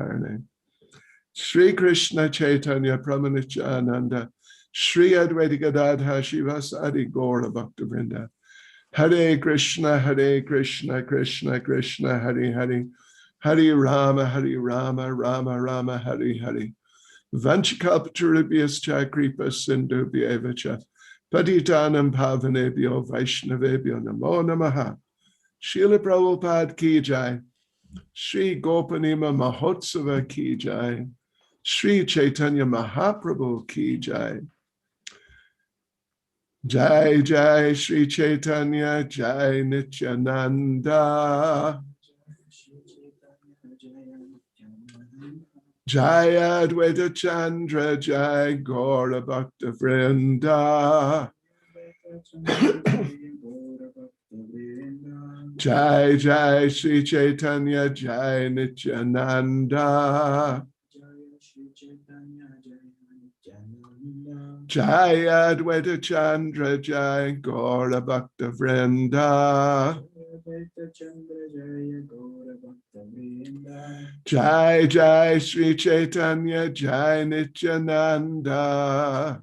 Tarne. Shri Krishna Chaitanya Pramanityananda Shri Advaita Gadadha Shivasadi Gaura Bhaktavrinda Hare Krishna Krishna Krishna Hare Hare Hare Rama Rama Rama Hare Hare Vanchakalpatarubhyascha Kripa Sindhubhyevacha Patitanam Pavanebhyo Vaishnavebhyo Namo Namaha Srila Prabhupada Ki Jai Shri Gaupanima Mahotsava Ki Jai Shri Chaitanya Mahaprabhu Ki Jai Jai Jai Shri Chaitanya Jai Nityananda Jai Advaita Chandra Jai Gaura Bhakta Vrinda Jai Jai Shri Chaitanya Jai Nityananda Jai Advaita Chandra Jai Gaura Bhakta Vrinda Jai Jai Shri Chaitanya Jai Nityananda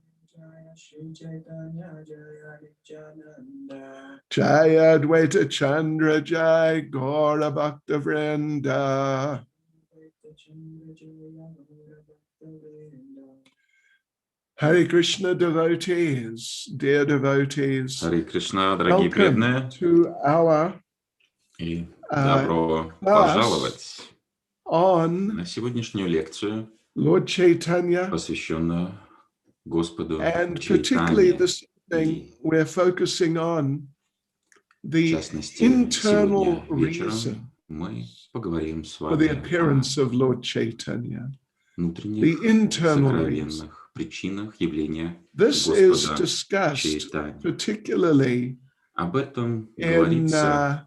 Jai Advaita Chandra Jai Gaura Bhakta Vrinda Hare Krishna devotees, dear devotees. Hare Krishna, дорогие преданные. To our И добро пожаловать на сегодняшнюю лекцию, Lord Chaitanya, посвященную Господу and particularly Чайтанье. this evening we're focusing on В the частности, internal сегодня вечером reason мы поговорим с for the вами appearance о of Lord Chaitanya. внутренних, The internal сокровенных причинах явления This is Господа discussed Чайтаньи. particularly Об этом in говорится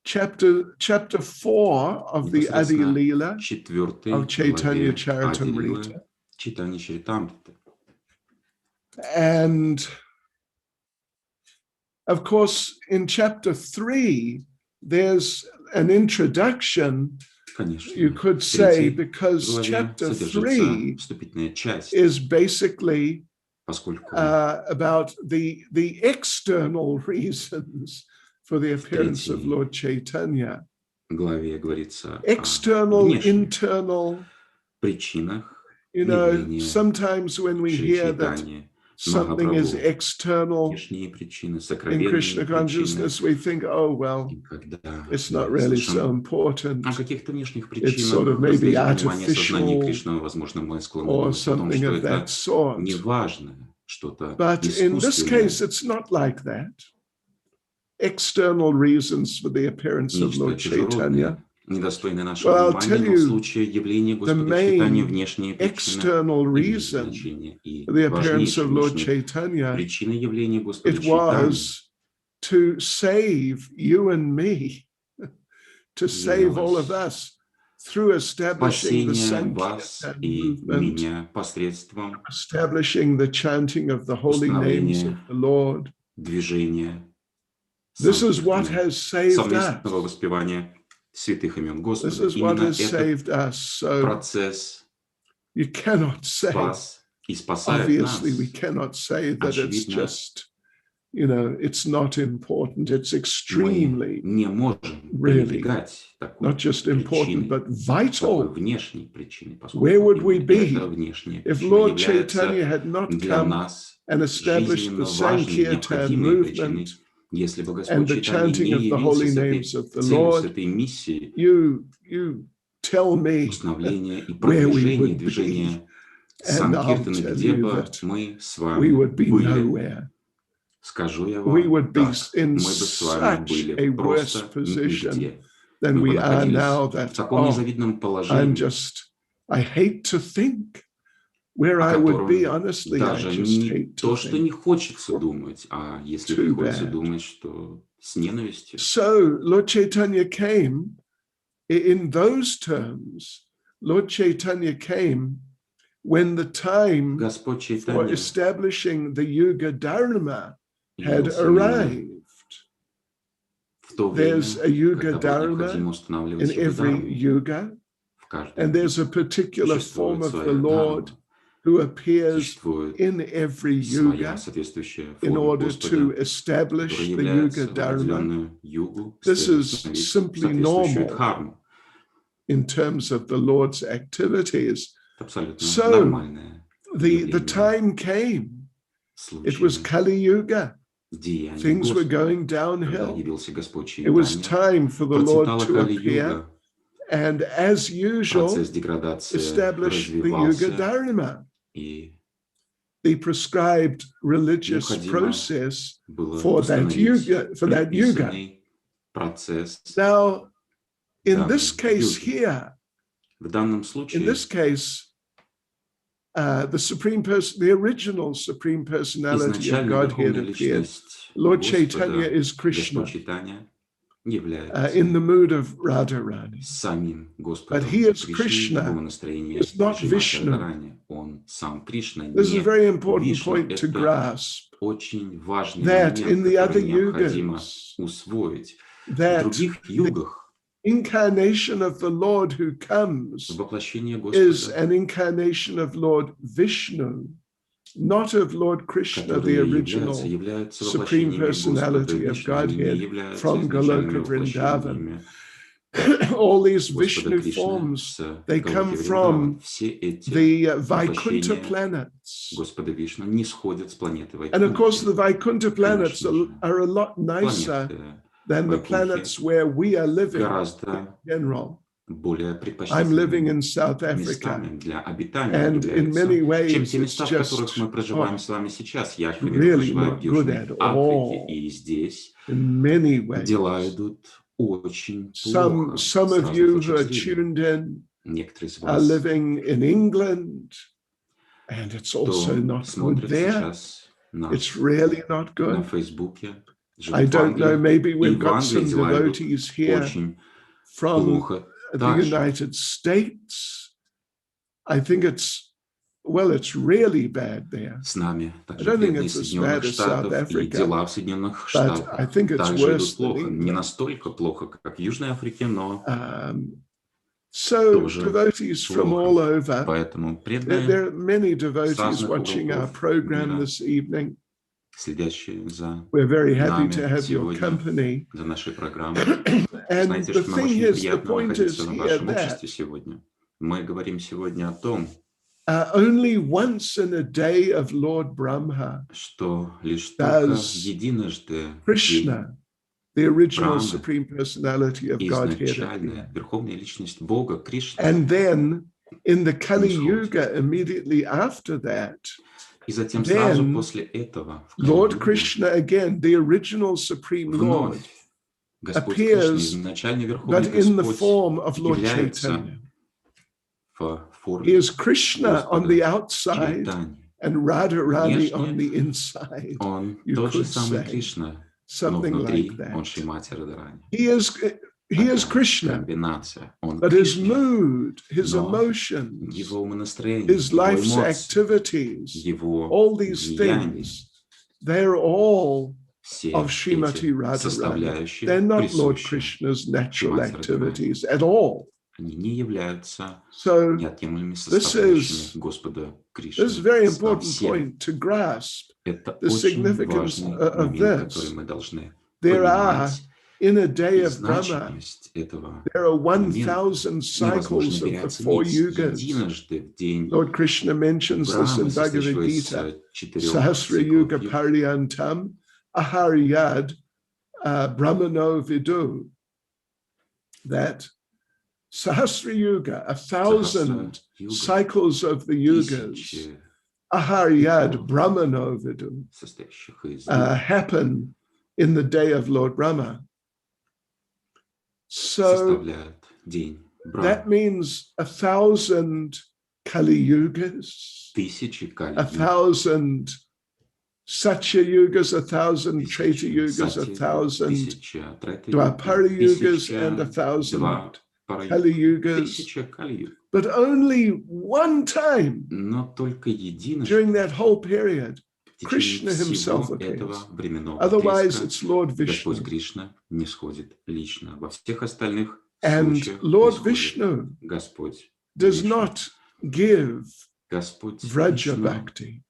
chapter 4 of the Adi Leela в 4 of Chaitanya главе Charitamrita. Ади-лилы Чайтаньи Чаритамриты. And of course, in chapter 3, there's an introduction, Конечно, you could в say, 3 because главе chapter содержится 3 вступительная часть, is basically поскольку about the external reasons for the appearance of третьей Lord Chaitanya. главе говорится External, о внешних internal, причинах you know, явления sometimes when we Шри hear that Чайтаньи, something is Махапрабху, external внешние причины, in сокровенные Krishna причины. consciousness, we think, oh, well, И когда it's мы not really so слышим important, о каких-то внешних it's sort of причинах в maybe разрезе понимания сознания artificial Кришны, возможно, мы склонны or думать о том, something что of that это sort. неважное, что-то But in this искусственное, case, it's not like that. External reasons for the appearance of нечто Lord чужеродное, Chaitanya. недостойное нашего Well, I'll внимания, tell но в you случае явления the Господа Чайтаньи main внешние причины external имеют reason значение. И for the appearance важнейшей of Lord внешней Chaitanya, причиной явления Господа it Чайтаньи was to save you and me, to save all of являлось us through establishing the спасение вас Sankirtan и movement, меня посредством establishing the chanting of the holy names of установления the Lord. движения This is what Санкиртана, has saved совместного us. воспевания святых имен This Господа. is what Именно has этот saved us. So процесс you cannot say, спас и спасает obviously, we нас. cannot say that it's Очевидно, just, you know, it's not important. It's мы extremely, не можем really, пренебрегать такой not just important, причиной, but такой vital. внешней причиной, Where поскольку would we именно be эта внешняя if причина Lord является Chaitanya had not для come нас and established the жизненно важной, Sankirtan необходимой причиной, movement если бы and Господь the Чайтаньи chanting не of the явился holy с этой names of the целью, с Lord? этой миссией You tell me установления и where we продвижения would be, движения and I'll Санкиртана, tell где you бы that мы с we вами would be были. nowhere. Скажу я We вам would be так, in мы бы с вами such были a worse просто position нигде. than Мы бы we are находились now в that, таком незавидном положении, I hate to think where о I would be, котором honestly, I даже just не hate to то, что think. не хочется думать, а если Too приходится bad. думать, что с ненавистью. So Lord Chaitanya came in those terms. Lord Chaitanya came when the time Господь for Чайтанья establishing the Yuga Dharma had явился именно arrived. В то время, there's a yuga когда dharma необходимо in устанавливать every юга-дхарму, yuga, в каждом and there's a юге particular form существует of the своя Lord дхарма, who appears существует in every своя yuga соответствующая in форма order to Господа, которая establish the yuga является в dharma. определенную югу, This is установить simply соответствующую normal дхарму. in terms of the Lord's activities. Это абсолютно So нормальное the явление, time came. It was случай Kali Yuga. деяний Things were Господа, going когда downhill. явился Господь It was Чайтанья, time for the Lord процветала to appear Кали-юга, and, as usual, процесс деградации establish the Yuga развивался, Dharma, и the prescribed religious необходимо process было for that установить yuga. предписанный процесс Now, in this данной case юги. here, В данном in случае this case, the original Supreme Personality of изначально Godhead верховная appeared. личность Lord Chaitanya Господа, is Krishna Господь Чайтанья, in является the mood of Radharani. самим But Господом he is Кришной в его Krishna, настроении is not Шримати Vishnu. Радхарани. Он сам Кришна, This is a не very important Вишну. point to Это grasp, очень важный that in момент, the other который необходимо yugas, усвоить. В that других the югах incarnation of the Lord who comes воплощение is Господа, an incarnation of Lord Vishnu, not of Lord Krishna, the которые original являются Supreme воплощениями Господа Personality of Вишну, они не Godhead являются from изначальными Goloka Vrindavan. воплощениями All these Господа Vishnu Кришны forms, с they Галоки come Вриндаван. from Все эти the Vaikuntha воплощения planets. Господа Вишну не сходят с планеты And of course, Вайкунхи. the Vaikuntha planets Конечно же, are a lot nicer планеты than the Вайкунхи planets where we are living in гораздо general. более I'm living in предпочтительными South Africa, местами для обитания and in many являются, чем ways те it's места, в которых just мы проживаем с вами сейчас. Я, к примеру, really проживаю not в good Южной at Африке, all и здесь in many дела ways. идут очень Some плохо some с of разных you точек who are зрения. tuned in Некоторые из are вас, living in England, and it's also кто not good смотрит there. сейчас It's нас really not на good. Фейсбуке, I живут в don't know, Англии, maybe и we've в got Англии some дела идут devotees here очень from плохо the также. United States. I think it's really bad there. С нами I также don't think бедные it's as Соединенных bad as South Штатов, и Africa, дела в Соединенных but Штатах I think it's также worse идут than плохо. Не England. настолько плохо, как в Южной Африке, но So тоже devotees from all плохо. over, Поэтому there преданные are many с devotees разных watching our уголков program мира, this evening. следящие за We're very happy to нами have your сегодня, company. за нашей программой. And Знаете, the что нам thing очень is, the приятно point находиться is в here вашем that обществе сегодня. Мы говорим сегодня о том, only once in a day of Lord Brahma что лишь только does единожды в день Krishna, the original Брахмы, Supreme Personality of Godhead, appear. изначальная верховная личность Бога, Кришна, And then in the Kali нисходит. Yuga, immediately after that, И затем сразу then после этого в Lord Кали-юге Krishna again, the original Supreme Lord, вновь Господь Кришна, appears, изначальный but верховный in the Господь, form of Lord является Chaitanya. в He форме is Krishna on the Господа outside Чайтаньи. and Radharani on Внешне the inside, Он you тот же could самый say, Кришна, но something like внутри Он that. Шримати Радхарани. He is Такая Krishna, комбинация. Он but his Кришна, mood, his но emotions, Его умонастроение, his Его life's эмоции, activities, Его all these деяния, things, they're all все of Srimati эти Radharani. составляющие They're not Lord присущи Krishna's natural Шримати Радхарани. activities at all. Они не являются So неотъемлемыми this составляющими Господа Кришны. is a very important Совсем. point to grasp Это the очень significance важный of момент, который this. мы должны There are, понимать. in a day И of Brahma, значимость этого there are момента 1,000 cycles невозможно of the переоценить. 4 yugas. Единожды в день Lord Krishna mentions this Брахмы, in Bhagavad состоящего Gita. из 4 Sahasra Yuga циклов, Paryantam Aharyad Brahmano Vidu. That Sahasra Yuga, 1,000 cycles of the yugas, Aharyad Brahmano Vidu, состоящих из happen in the day of Lord Brahma. So составляют день that Брахмы. means 1,000 Kali Yugas, Тысячи 1,000 Satya Yugas, 1,000 Treta Yugas, 1,000 Dwapara Yugas, and 1,000 Kali Yugas. But only one time Но только единожды during that whole period в течение Krishna himself всего appears. этого временного Otherwise, отрезка it's Lord Господь Vishnu. Кришна не сходит лично. Во всех остальных And случаях Lord исходит Vishnu Господь does Вишну. not give Господь Vraja Вишну Bhakti.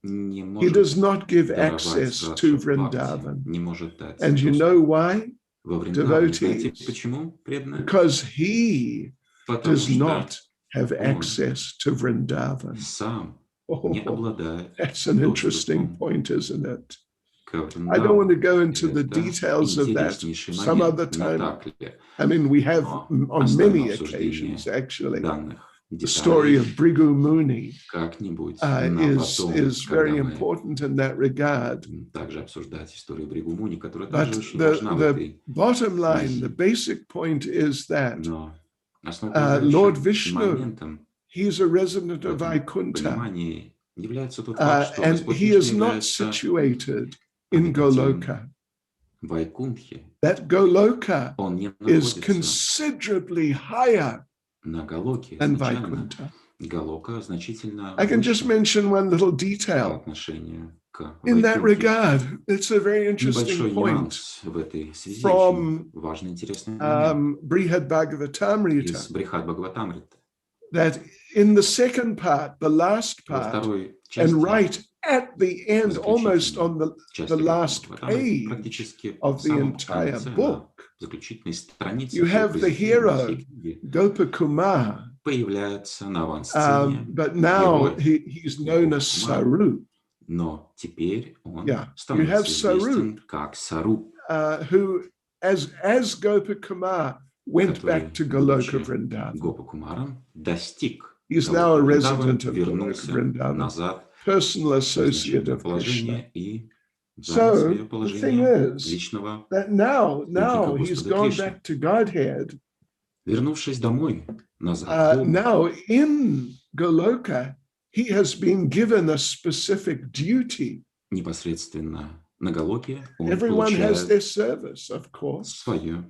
не He может does not give даровать access to Раджа Бхакти, Vrindavan. не может дать And you доступ know why, во Вриндаван. Знаете, devotees? почему, преданные? Because he Потому does что not have он access to Vrindavan. сам не Oh, обладает that's an interesting доступом point, isn't it? к I don't want to Вриндавану. go into the Это details of that интереснейший some other момент, не time. так ли? I mean, we have Но on оставим many обсуждение occasions, actually, данных the story деталей of Brigu Muni как-нибудь на потом, is когда very мы important in that regard. также обсуждать историю Бригу Муни, которая But также очень важна в the этой bottom line, the связи. basic point is that Но Lord основополагающим Vishnu, моментом he's a resident в of этом Vaikuntha, понимании является тот факт, что and Господь he Вишну is not является situated in обитателем Goloka. в Вайкунтхе. That Goloka Он не is находится considerably higher на Галоке. than Изначально Vaikuntha. Галока значительно I can just выше mention one little по detail. отношению к In that Вайкунтхе. regard, it's a very interesting Небольшой point нюанс в этой связи, from очень важный, интересный момент Brihad Bhagavatamrita, из Брихад Бхагаватамриты. that in the second part, the last Во part, второй and части, right at the end, almost on the части last Бхагаватамриты, page практически в of the самом entire конце, на book, заключительной странице you всего have the произведения, hero, всей книги, Gopakumar, появляется на авансцене but now герой he's known as Гопакумар, Sarup, но теперь он you have становится известен Sarup, как Саруб, who, as Gopakumar went который, back to Goloka будучи Vrindavan, Гопакумаром, достиг he's now a Галоки resident Вриндавана, of Goloka вернулся Vrindavan, назад personal в associate изначальное of Krishna. положение и занял So свое the thing положение is личного that now спутника he's Господа gone Кришны. back to Godhead. Вернувшись домой, назад к Богу, Now in Goloka, he has been given a specific duty. непосредственно на Галоке, он Everyone has their получает service, of course, свое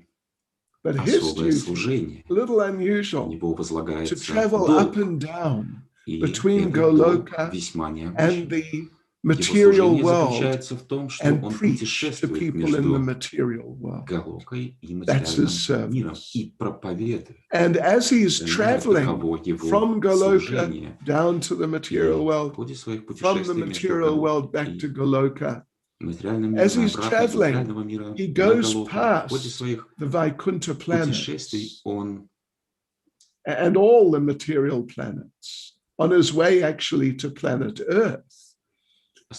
but his особое duty, служение. a little На unusual, него to возлагается travel up долг, and down и between этот долг Goloka весьма and необычен. the Его material служение world заключается в том, что and он preach to путешествует people in the между material world. Галокой и That's his материальным миром service. и проповедует. And as he's Таково traveling его from Goloka служение. down to the И material в world, ходе своих from the путешествий между material world Галокой back и to Goloka, материальным as миром, he's обратно из traveling, материального мира he на goes Галоку, в ходе past своих the Vaikuntha путешествий planets он and all the material planets on his way actually to planet Earth.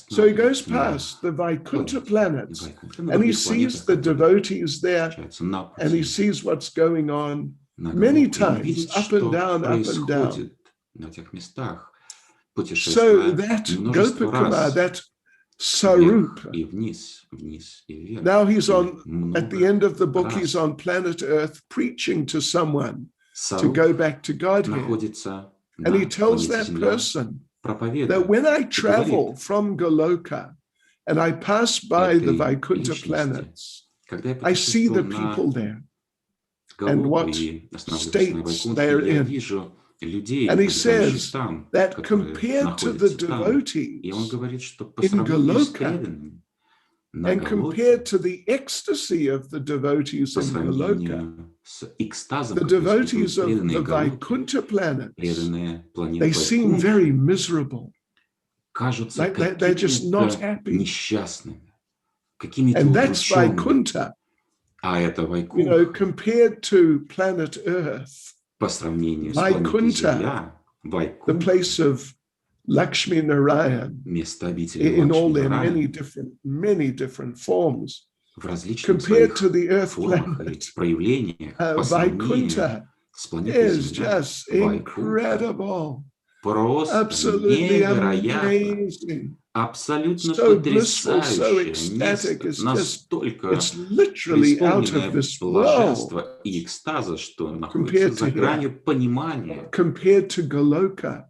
So he goes останавливается на past the Vaikuntha планете planets Вайкунтха, на and he других sees планетах, the которые devotees there встречаются на and he пути sees what's going on на many Галоку. И он times, видит, up and что down, up and down. происходит на тех местах, So путешествуя that множество Gopakumar, раз that вверх Sarup, и вниз, вниз и вверх. now he's И on, at the много end of the book, he's раз on planet Earth preaching to someone to Саруб go back to Godhead. находится And he на tells планете that Земля, person that проповедует when I и travel говорит from Goloka and I pass by the этой Vaikuntha личности, planets, когда я I see the путешествую на people there and Галоку what и останавливаюсь на states Вайкунтхе, they're я in. вижу людей, And he обитающих says там, that которые compared to the находятся там. И он devotees говорит, что по in сравнению с Goloka преданными на and Галоке, compared to the ecstasy of the devotees по in Goloka, сравнению с экстазом, the который devotees испытывают of преданные the Галоки, Vaikuntha planets, преданные планет they seem very Вайкунтхи, miserable. кажутся They're just not какими-то happy. несчастными, какими-то And that's удрученными. Vaikuntha, А это you Вайкунтх, know, compared to planet Earth, по сравнению с планетой Vaikuntha, Земля, the Вайкунтх, place of Lakshmi Narayan, место обители in all Лакшми their Нараяна, many different forms, в различных compared своих to the Earth формах и planet, проявлениях по сравнению Vaikuntha с планетой is Земля, just Вайкунтх incredible, просто absolutely невероятно, amazing, абсолютно so blissful, so потрясающее ecstatic. место, настолько It's literally out преисполненное of this world блаженства и экстаза, что находится compared за to гранью here. понимания. Compared to Goloka,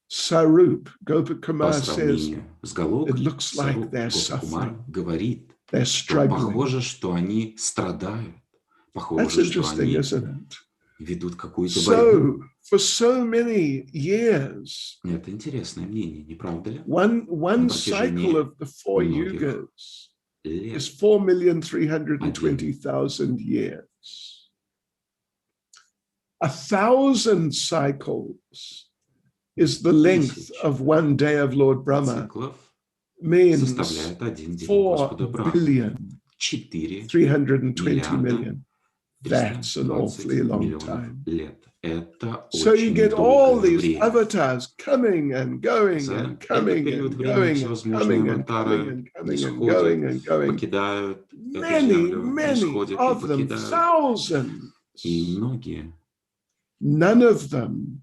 Sarup, По Gopakumar says, сравнению с Галокой, it looks like Саруп they're Гопакумар suffering, говорит, they're что struggling. похоже, что они страдают. That's Похоже, что interesting, они isn't it? ведут какую-то борьбу. So, for so many years, Это интересное мнение, не правда ли? one На cycle протяжении of the four многих yugas лет, is 4,320,000 years. 1,000 cycles is the length of one day of Lord Brahma, циклов means составляет один день 4 Господа Брахмы. billion 4 320 миллиарда million. That's an 320 awfully long миллионов time. лет. Это So you очень get all долгое these время. avatars coming and going За and этот coming период and времени going and всевозможные coming and coming аватары and coming and исходят, going and going. покидают эту Many, землю, many исходят и of them, покидают. thousands. И многие None of them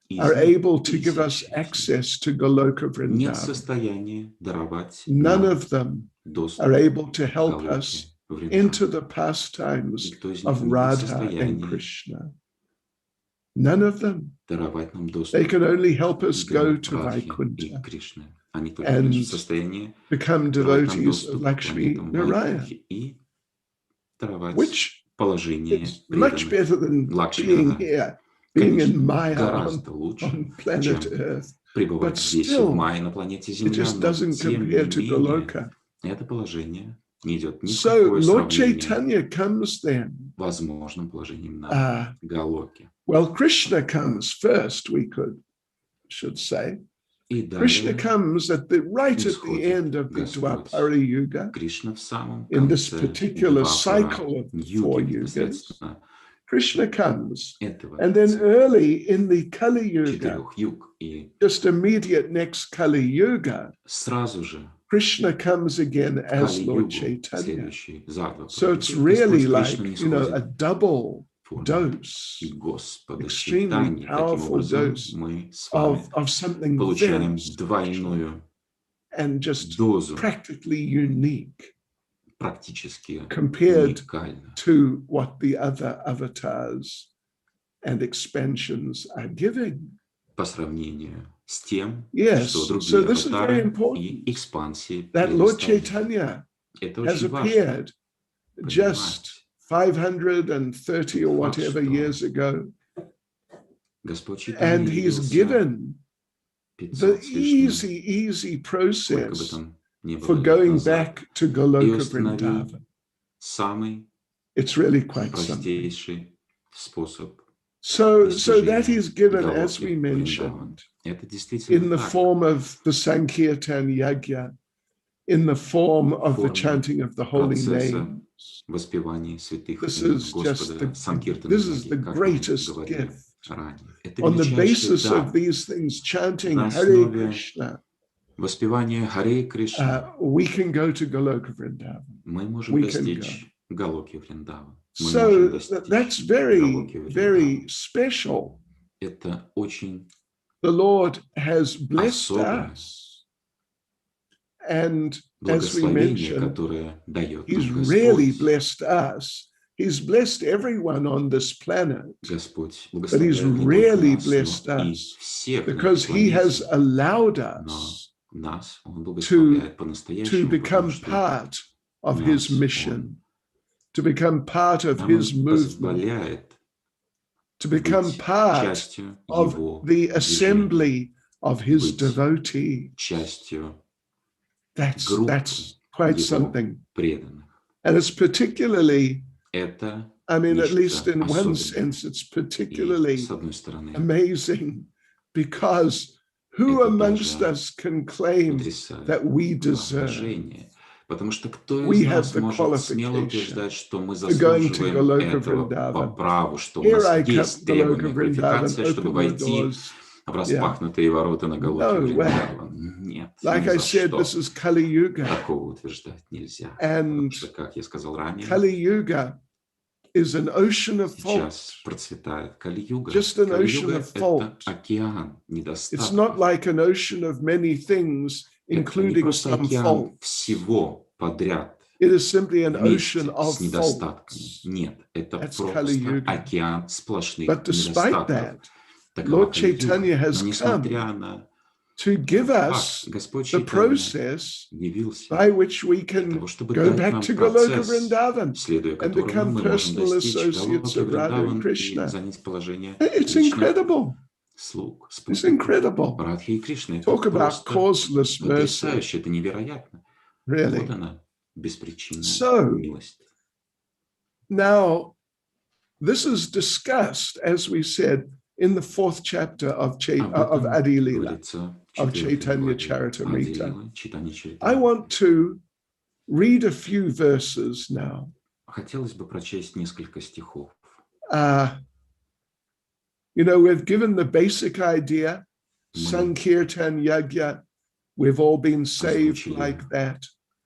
из are них, able to give us тысячи, access to Goloka нет в Vrindavan. состоянии даровать None нам of them доступ are able to к help Галоке us Вриндаван. into the pastimes Никто из них of не в Radha and состоянии Krishna. None of them. даровать нам They доступ can only help us к go to Радхе и Vaikuntha Кришне. Они только лишь в and состоянии become даровать нам devotees of доступ к Lakshmi планетам Narayan, Вайкунхи и даровать which положение is much преданных better than Лакшми being Нараяне. here, being in Конечно, Maya гораздо лучше, on planet чем Earth. пребывать But здесь, в still, мае, на планете it Земля, just но doesn't тем compare не to менее, Goloka. это положение не идет ни в So какое Lord сравнение Chaitanya comes then. возможным положением на Галоке. Well, Krishna comes first, should say. И Krishna далее comes right at the end of the Господь Dwapara Yuga, Кришна в самом in this конце particular Двапара cycle of the four Юги, yugas. непосредственно Krishna comes, этого and then early in the Kali Yuga, четырех юг. И just immediate next Kali Yuga, сразу же Krishna comes again as Lord Кали-югу, Chaitanya. следующий за Двапару So it's Югой, really Господь like, Кришна не a сходит double в форме dose Господа extremely Чайтаньи. Таким powerful образом, dose мы с вами of something получаем very special двойную and just дозу, practically unique практически compared уникально, to what the other avatars and expansions are giving. по сравнению с тем, Yes, что so другие this is very аватары important и экспансии that Lord предоставили. Chaitanya Это has очень важно appeared just понимать. 530 or whatever что years ago, Господь Чайтанья and he's явился given the 500 с лишним, easy сколько бы process там ни for было лет going назад, back to и Goloka установил Vrindavan. самый It's really quite something. простейший способ So that достижения is given, as Галоки we Вриндаван. mentioned, Это in действительно the так. form of the Sankirtan Yagya, in the form of the Форме chanting of the holy процесса names. воспевания святых This имен is just Господа, Санкиртана this is the Яги, как мы greatest говорили gift. ранее. Это On the величайший basis дар. of these things, chanting На Hare основе Krishna, воспевания Харе Кришна we can go to Goloka Vrindavan. мы можем We can достичь Галоки Вриндаван. Мы So можем достичь that's very, Галоки very Вриндаван. special. Это очень The Lord has blessed особое us. And as we благословение, mentioned, которое дает He's нам really Господь. blessed us. He's blessed everyone on this planet, Господь but He's благословляет не really только blessed нас, но и us всех на because этой He has планете. allowed Но us нас Он to благословляет по-настоящему, потому become что part of нас His Он mission, to become part of нам His Он movement, позволяет to become быть part частью of Его the движения, assembly of His быть devotees. частью That's группы quite Его something. преданных. And it's particularly, Это I mean, at least нечто in one особенное. sense, it's И, particularly с одной стороны, amazing because who это amongst даже us can claim потрясает that we deserve воображение. Потому что кто we из have нас the может смело qualification утверждать, что мы for going to заслуживаем Goloka этого по Vrindavan? праву, что у Here нас I come, есть Goloka требуемая Vrindavan, квалификация, чтобы open the войти doors. в распахнутые ворота на Галоке No way. Вриндаван? Нет, Like ни I за said, что. this is Kali Yuga, Такого утверждать нельзя. and Потому что, как я сказал ранее, Kali Yuga is an ocean of fault. сейчас процветает Кали-юга. Just an Кали-юга ocean — of это fault. океан It's недостатков. not like an ocean of many things, Это не including просто some океан fault. всего подряд, It is simply an вместе ocean of с недостатками. faults. Нет, это That's просто Kali-yuga. океан сплошных But despite недостатков. that, Такова Lord Кали-юга. Chaitanya has Но несмотря на to give Так, us Господь the Чайтанья process явился by which we для can того, чтобы go дать back нам to Goloka процесс, Vrindavan следуя and которому become мы можем personal достичь associates Галоки of Radha and Вриндаван и Krishna. занять положение It's личных incredible. слуг, It's спутников incredible. Радхи и Кришны. Это Talk about просто causeless mercy. потрясающе, это невероятно. Вот Really. она, беспричинная So, милость. now, this is discussed, as we said, in the 4th chapter of Об этом Adi Lila, говорится в of 4 Chaitanya главе Charitamrita. Ади-лилы, Чайтанья I Чаритамриты. want to read a few verses now. Хотелось бы прочесть несколько стихов. We've given the basic idea, Мы Sankirtan Yagya, we've all been saved озвучили like that.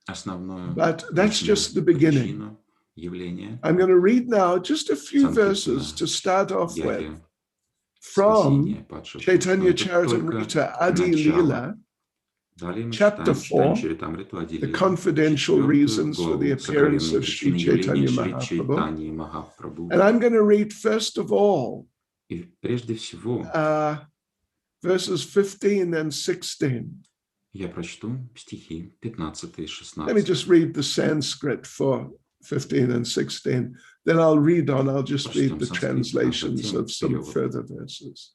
основную But that's важную just the beginning. причину явления I'm going to read now just a few Санкиртана verses to start off with Яги from спасения падших душ. Но Chaitanya это только Charitamrita Adi начало. Lila, Далее мы chapter читаем Чайтанью 4, Чаритамриту the Ади-лилу, confidential 4 reasons for the главу, appearance сокровенные of Sri причины явления Chaitanya Шри Mahaprabhu. Чайтаньи Махапрабху. And I'm going to read first of all И прежде всего verses 15 and 16. я прочту стихи 15 и Let me 16. just read the Sanskrit for 15 and 16. Then I'll just read the translations of some further verses.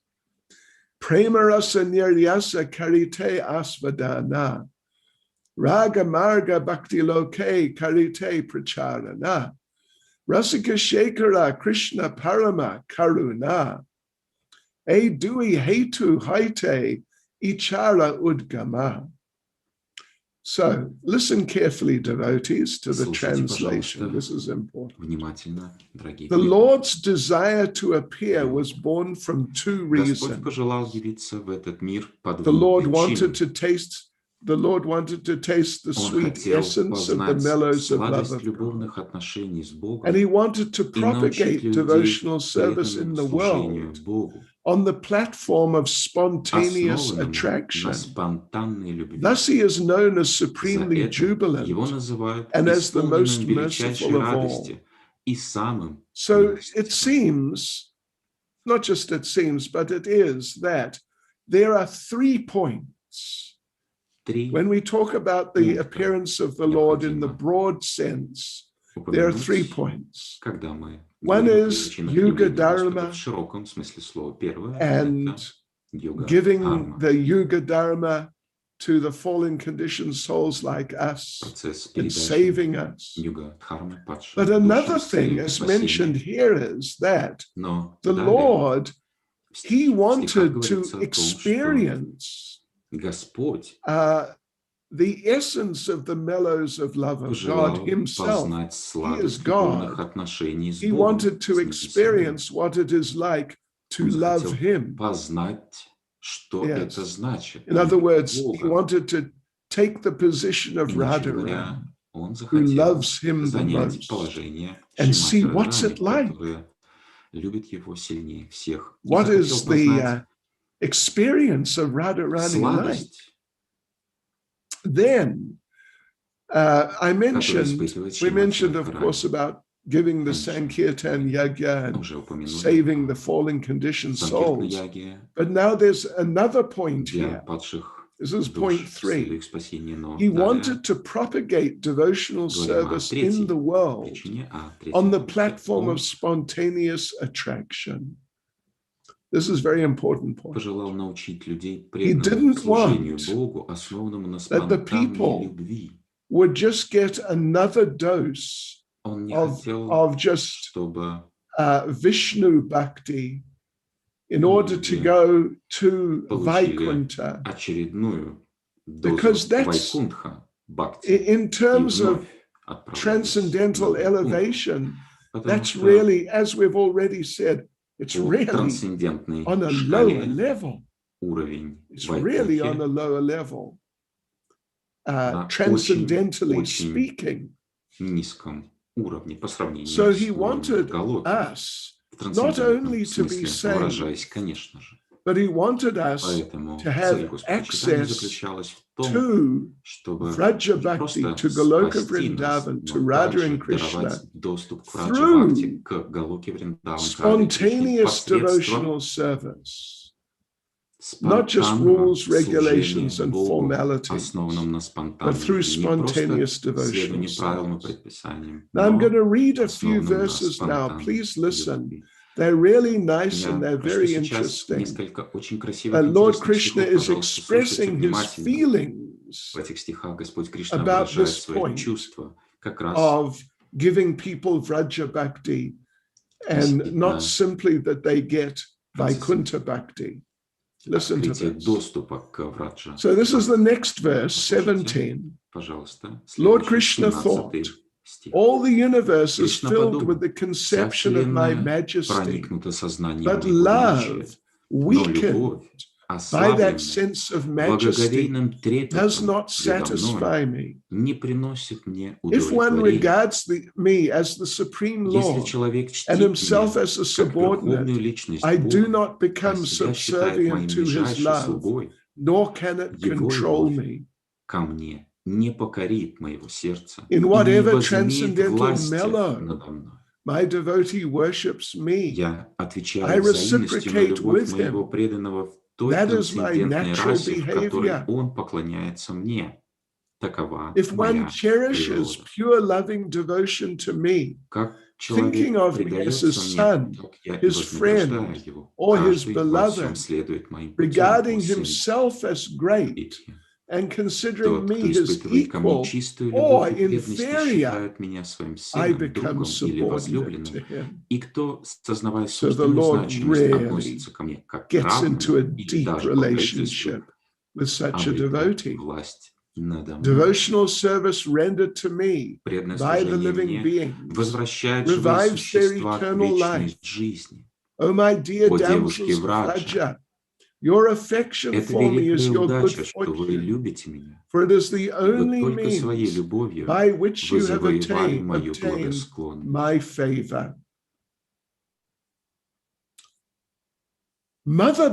Premarasa niryasa karite asvadana. Raga marga bhakti loke karite pracharana. Rasika shekara Krishna parama karuna. E dui hetu haite ichara udgama. So, listen carefully, devotees, to the translation. This is important. Внимательно, дорогие The Lord's desire to appear was born from two Господь reasons. пожелал явиться в этот мир по The двум Lord причинам. wanted to taste the Он sweet хотел essence of the познать mellows of love сладость of God. любовных отношений с Богом And he wanted to и научить propagate людей devotional service in преданному the служению world Богу, on the platform of spontaneous основанному на attraction. спонтанной любви. Thus he is known as За supremely это jubilant его называют and as the most исполненным merciful величайшей of all. радости и самым So it милостивым. seems, not just it seems, but it is that there are 3 points. When we talk about the appearance of the Lord in the broad sense, there are 3 points. Когда мы One говорим о is причинах Yuga явления Господа Dharma в широком смысле слова. Первое – and это Yuga giving Dharma, the Yuga Dharma to the fallen conditioned souls like us процесс and передачи saving us. Yuga Dharma падшим But another душам thing, с as целью mentioned спасения. here, is that Но the далее Lord, he в стихах wanted to говорится о том, что experience Господь the essence of the mellows of love of God пожелал himself. познать He is сладость любовных God. отношений с He Богом. wanted to с небесами. experience what it is like to Он love захотел him. познать, что Yes. это значит. In other любить words, he Бога. wanted to take the position of Иначе Radharani, говоря, он who захотел loves him the занять most, положение and Шримати see what's Радхарани, it like. которая любит его сильнее всех. И What захотел is познать the experience of Radharani like? сладость, Then we испытывает mentioned, Шримати of Радхарани. course, about giving the Sankirtan Yagya and Уже упомянули saving the fallen conditioned Санкиртана souls. Яги But now there's another point для here. падших This is point душ с целью 3. их спасения. Но He далее wanted to propagate devotional говорим о service in the третьей world причине, о on третьем the пункте. platform Он of spontaneous attraction. This is a very important point. пожелал научить людей He преданному didn't служению want Богу, основанному на that the спонтанной people любви. would just get another dose Он не of хотел, just чтобы Vishnu Bhakti in order to go to получили Vaikuntha. очередную Because дозу that's, Вайкунтха, Бхакти, in terms и of вновь отправлялись transcendental на Вайкунтх. elevation, Потому that's что really, as we've already said, it's по really трансцендентной on a lower шкале level. уровень It's really on a Вайкунхи lower level, на transcendentally очень speaking. низком уровне по сравнению So с he уровнем wanted Галоки. us В трансцендентном only to be смысле выражаясь, конечно же. but he wanted us Поэтому to цель have Господа читания access заключалась в том, to чтобы Vraja не Bhakti, просто to Goloka спасти нас, Vrindavan, to но Radha также and Krishna даровать доступ к Враджа through Бхакти, к Галоке Вриндаван, к Раде Кришне, spontaneous посредством devotional service. not just rules, regulations, and Богу, formalities, основанном на but спонтанности, through не просто spontaneous следованию devotional правилам и service. предписаниям, Now I'm но going to read a few основанном на verses now. спонтанной Please listen. любви. They're really nice and Я they're прочту very сейчас interesting. несколько очень красивых, Lord интересных Krishna стихов. is Пожалуйста, слушайте expressing his внимательно. feelings В этих стихах Господь Кришна about выражает this свои point чувства как раз of giving people Vraja Bhakti and not simply that they get Vaikuntha Bhakti. Listen to открытие this. доступа к Враджа. So this is the next verse, Послушайте, 17. пожалуйста, Lord следующий, Krishna thought, 17 стих. all the universe is Кришна filled подумал, with the вся conception of my Вселенная majesty, проникнута сознанием but моего величия, love, но weakened любовь, by that ослабленная sense of majesty, благоговейным does трепетом not предо satisfy мной, me. не приносит мне If one удовлетворения. regards me as the supreme Если Lord человек and чтит himself меня as a как верховную subordinate, личность I do Бога, not а become себя считает моим subservient to his нижайшей love, слугой, nor can it его control любовь me. ко мне не покорит моего сердца In и не whatever возымеет transcendental власти mellow надо мной. my devotee worships me, Я I отвечаю взаимностью на reciprocate любовь with моего him. преданного в той That is my трансцендентной natural расе, в которой behavior. он поклоняется мне. Такова If one моя cherishes природа. pure loving devotion to me, Как thinking человек of me as предается his мне, son, так я и his вознаграждаю friend, его. or his Каждый во всем beloved, следует моим путям, regarding о сын himself as great великий. and considering Тот, me кто his испытывает ко мне equal чистую or любовь и преданность и inferior, считает меня своим I сыном, become другом или subordinate to возлюбленным, him. и кто, сознавая So the собственную Lord значимость, really относится ко мне как к gets into a равному или deep даже покровительству, relationship with such a обретает devotee. власть надо мной. Devotional service rendered to me Преданное by the служение living мне beings возвращает живые revives their существа к eternal вечной life. жизни. O my dear О, девушки damsels of Враджа, Vraja, your affection это for me is великая your good удача, что вы fortune, любите меня, for it is the ибо only только своей means любовью by which вы you have завоевали мою obtained благосклонность. my favor. Mother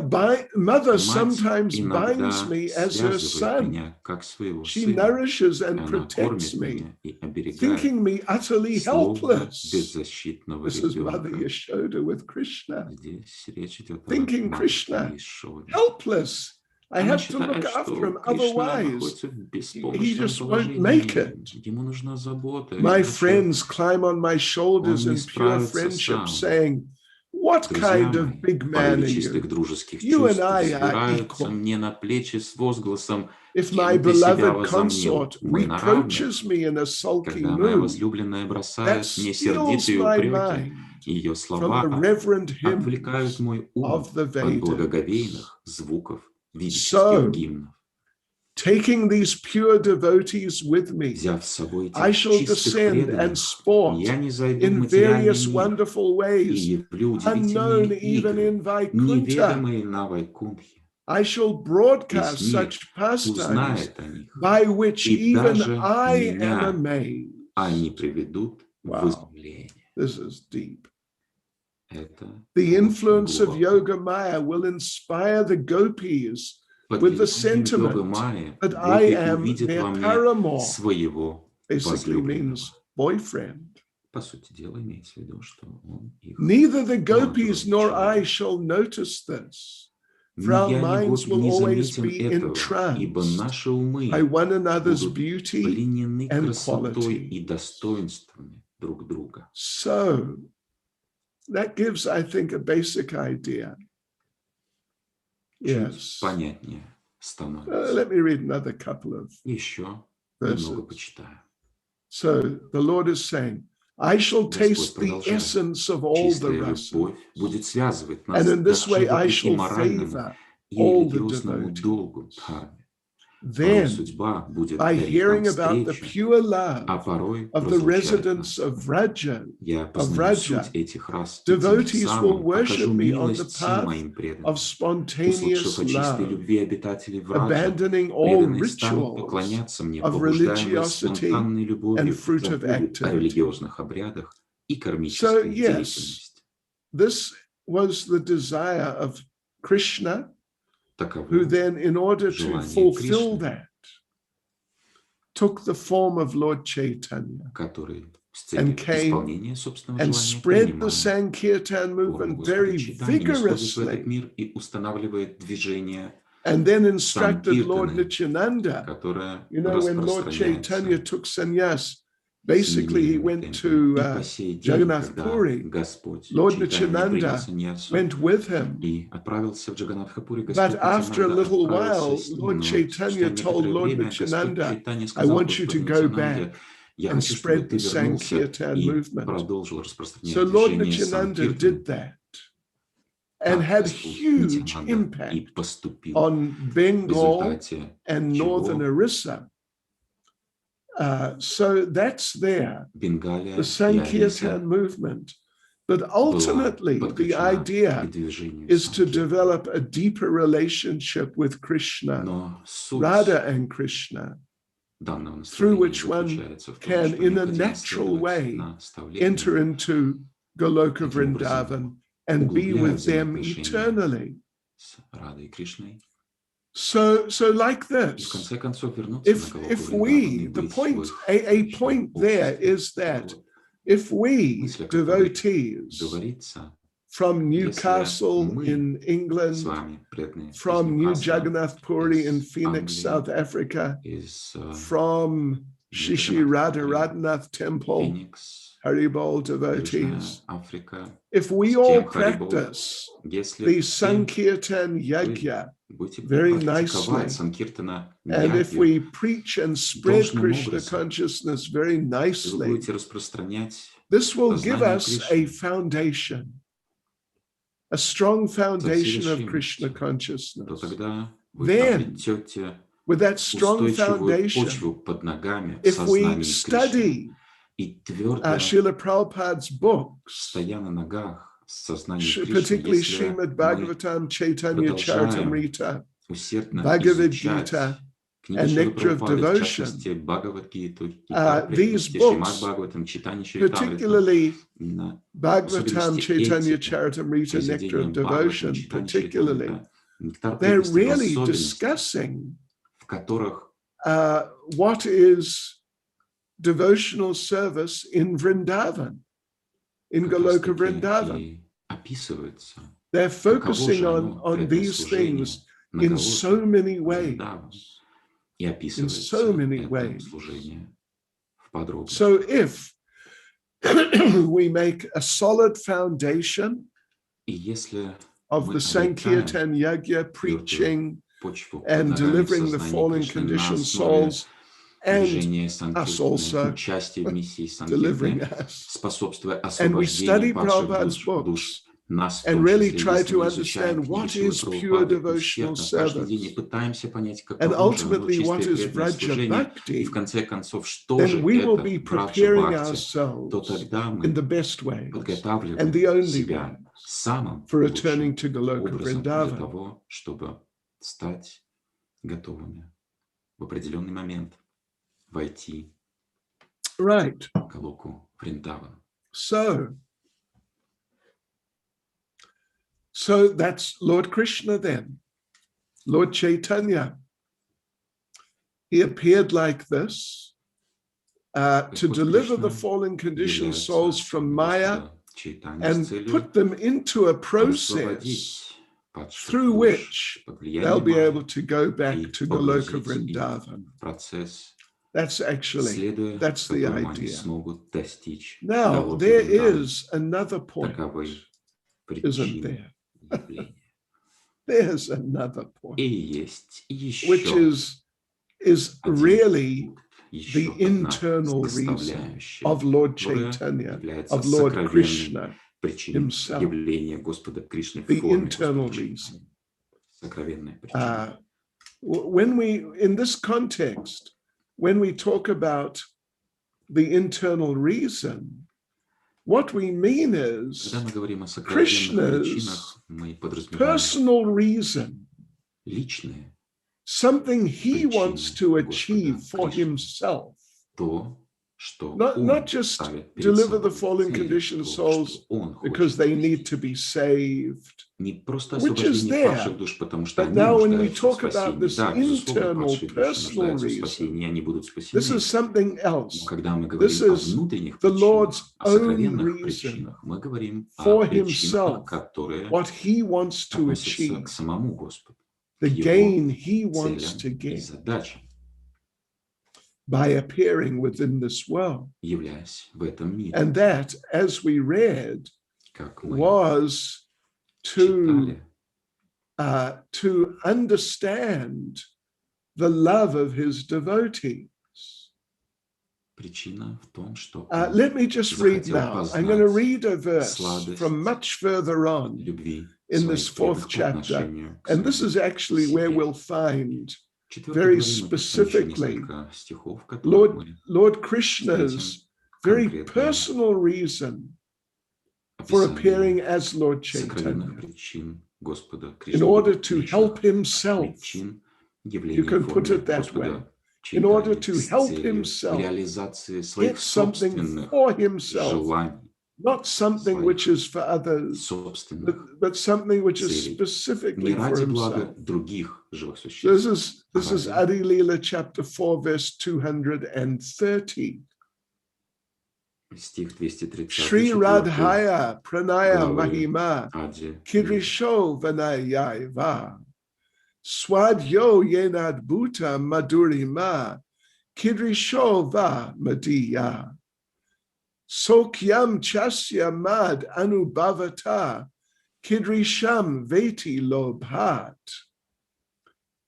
Мать sometimes иногда binds me as her связывает son. меня как своего She сына, nourishes и and она protects кормит me, меня и оберегает, thinking me utterly словно helpless. беззащитного This is Mother ребенка. Yashoda with Krishna. Здесь речь идет о Thinking матери Krishna Ишоде. helpless. I Она have to look считает, after что him, Кришна otherwise находится в he беспомощном just won't make положении. it. Ему нужна забота, My иначе friends climb on my shoulders он не in pure справится friendship, сам. saying, "What Друзья kind of мои, big в man порыве are чистых you? дружеских You and чувств I are взбираются equal." мне на плечи с возгласом If «Кем my ты себя beloved возомнил? consort Мы на равных». reproaches me in a sulky Когда моя mood, возлюбленная that бросает мне steals сердитые my упреки, mind ее from the слова reverend отвлекают hymns мой ум of the от Vedas. благоговейных звуков ведических So, гимнов. taking these pure devotees with me, Взяв с собой I этих shall чистых descend and преданных, sport я не зайду в in материальный various мир wonderful и ways, явлю unknown удивительные even игры, in Vaikuntha. неведомые на Вайкунтхе. I shall Весь broadcast мир such pastimes узнает о них, by which и even даже I am меня amazed. они приведут в Wow, изумление. this is deep. Это The очень influence of глубоко. Yoga Maya will inspire the gopis Под with the влиянием sentiment йога Майи that I гопи am увидят their во мне paramour, своего basically возлюбленного. means boyfriend. По сути дела, имеется в виду, что он их Neither the молодой gopis nor I человек. shall notice this, for Ни our я, ни minds гопи will не always заметим be этого, ибо entranced наши by умы one another's будут beauty пленены and красотой quality. и достоинствами друг друга. So that gives, I think, a basic idea. Чуть Yes. понятнее становится. Let me read another couple of Еще verses. немного почитаю. So the Lord is saying, I shall taste Господь the продолжает. essence of all the Чистая rajas, любовь будет связывать and нас in this даже way I вопреки shall моральному favor и all the религиозному долгу devotees. дхарме. Порой Then, судьба будет by дарить нам hearing about the встречу, pure love а порой of the разлучает residents нас. of Vraja, Я of познаю суть Vraja, этих рас, и тем devotees will самым окажу worship me on the милость всем path моим преданным. of spontaneous Услышав о чистой love, любви обитателей Враджа, abandoning all преданные станут rituals поклоняться мне, of побуждаемые religiosity спонтанной and любовью, fruit of забудут о activity. религиозных обрядах и So, кармической yes, деятельности. this was the desire of Krishna, Таково who then, in order to желание fulfill Кришны, that, took the form of Lord Chaitanya. который с целью came исполнения собственного and желания, spread the принимая Sankirtan форму movement Господа very читания, исходит в этот vigorously, мир и устанавливает движение and then instructed Lord Санкиртаны, Nityananda. которое You know, when Lord Chaitanya распространяется took sannyas, в basically he семимильными went темпами. И to по сей день, Jagannath когда Puri, Господь Lord Чайтанья принял Nityananda саньясу went with him. и отправился в Джаганатхапури, But Господь after a Нитянанда little отправился while, с ним, Lord но спустя Chaitanya told некоторое Lord время Господь Nityananda, Чайтанья I сказал want you to Господу go Нитянанде: back «Я and хочу, чтобы spread ты the вернулся Sankirtan и movement. продолжил So распространять Lord движение Nityananda Санкиртаны». did that and Так had Господь huge Нитянанда и impact поступил, on в Bengal результате and northern чего Orissa. So that's there, Бенгалия the и Sankirtan Ориса movement. But была ultimately, the подключена к idea движению is to Санкиртаны. develop a deeper relationship with Krishna, Но суть Radha and Krishna, данного through наставления which one заключается в том, can, что in a необходимо natural следовать way, наставлениям, enter into Goloka таким образом Vrindavan and be углубляя with them взаимоотношения eternally. с Радой Кришной, So like и в this, конце концов вернуться на Галоку if Вриндаван и we, the быть в point, их a вечном point there обществе. is that Вот if we, мысль, о которой devotees говорится, from если Newcastle мы in с England, вами, преданные из from New Ньюкасла, Jagannath Puri in из Phoenix, Англии, South Africa, из from Shishi Radha Radhanath Temple, Феникс, Haribol Южная devotees, Африка, if we с all тем Харибол, practice если the все Sankirtan вы Yajna будете very практиковать nicely, Санкиртана and if Ягью we preach and spread должным Krishna образом, consciousness very и вы nicely, будете распространять this will give сознание us a Кришны foundation, a strong со всей foundation of Krishna решимостью, то consciousness. тогда вы Then, обретете with that strong устойчивую foundation, почву под ногами в if we сознании Кришны. study И твердо, Srila Prabhupada's books, стоя на ногах с сознанием Кришны, particularly если Srimad мы Bhagavatam, Chaitanya продолжаем Charitamrita, усердно Bhagavad изучать Gita, книги and Шрилы Nectar of Прабхупады, в Devotion, частности, Бхагавад-гиту, Нектар these преданности, Шримад books, Бхагаватам, Читани Чаритамриту, particularly в Bhagavatam, особенности Chaitanya эти Charitamrita, Nectar произведения of Бхагаватам, Devotion, Читани particularly, Чаритамрита, Нектар they're преданности в really особенности, discussing в которых what is devotional service in Vrindavan, in как раз Goloka таки Vrindavan. и описывается, They're каково focusing же оно, on преданное these служение things на in so Галоке, many Вриндаван, ways, и in описывается so many это ways. служение в подробностях. So if we make a solid foundation И если of мы the обретаем Sankirtan Yajna, твердую preaching почву под and ногами в delivering the сознании fallen Кришны на conditioned основе souls, and движения us Санкиртаны, also участия в миссии delivering Санкиртаны, us, способствуя and we study освобождению падших Prabhupada's душ, books, нас в and том really числе, try если to мы изучаем understand книги what Шрилы is pure Прабхупады devotional усердно каждый день и service, пытаемся понять, and каково же оно ultimately what чистое is преданное Vraja служение, и в Bhakti, конце концов, что then же we will это be Враджа preparing Бхакти, то ourselves тогда in мы the best ways and подготавливаем the only себя ways самым for лучшим returning to Goloka образом для Vrindavan. того, чтобы стать готовыми в определенный момент войти Right. в Галоку Вриндаван. So that's Lord Krishna then, Lord Chaitanya. He appeared like this to deliver the fallen conditioned souls from Maya and put them into a process through which they'll be able to go back to Goloka Vrindavan. That's actually, that's the idea. Now, there is another point, isn't there? There's another point, which is really the internal reason of Lord Chaitanya, of Lord Krishna himself. The internal reason. When we, in this context, when we talk about the internal reason, what we mean is Krishna's personal reason, something he wants to achieve for himself. что Not Он just ставит перед deliver the собой fallen цель, conditioned то, souls что Он because хочет they need спасти. to be saved, Не просто which is освобождение павших there. душ, потому что But они now when we нуждаются в talk about спасении. this Да, безусловно, internal падшие души personal нуждаются в reason, спасении, они будут this спасены. is something Но else. когда мы This говорим о is внутренних the Lord's причинах, о own сокровенных reason причинах, мы говорим о for причинах, himself, которые what he wants to относятся achieve, к самому Господу, к the Его gain he wants целям to и get задачам, by appearing within this world. являясь в этом мире. And that, as we read, Как мы was читали, to understand the love of his devotees. причина в том, что Он Let me just read захотел now. I'm going to познать read a verse сладость from much further on любви in this своих fourth предков по chapter. отношению к And this самим is actually where себе. we'll find В 4 very главе мы прочтем еще specifically несколько стихов, в которых мы Lord Krishna's very конкретное personal reason for appearing описание as Lord сокровенных Chaitanya причин Господа in Кришны, order to личных help himself. причин You явления can в put форме it that way. Господа In order Чайтаньи to с help целью himself реализации своих get something собственных for himself, желаний, not something which своих is for others, собственных but something which is целей, specifically не for ради блага himself. других живых So существ, this is ради Adi Leela chapter 4, verse 230. стих 230 Shri 4 Radhaya Pranaya главы Mahima Ади. Kidrisho Vanayaiva Swadyo Yenad Bhuta Madurima Kidrisho Va Madiya Sokyam Chasya Mad Anubhavata Kidrisham Veti Lobhat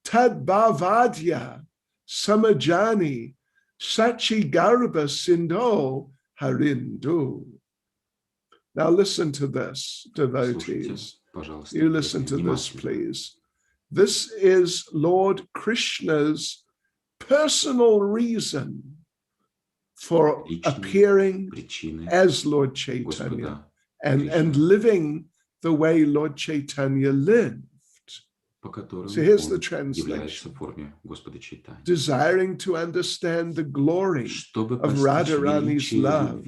Tad Bhavadya Samajani Sachi Garba Sindho Harindu. Now listen to this, devotees. You listen to this, please. This is Lord Krishna's personal reason for appearing as Lord Chaitanya and living the way Lord Chaitanya lived. So here's the translation. Desiring to understand the glory of Radharani's love,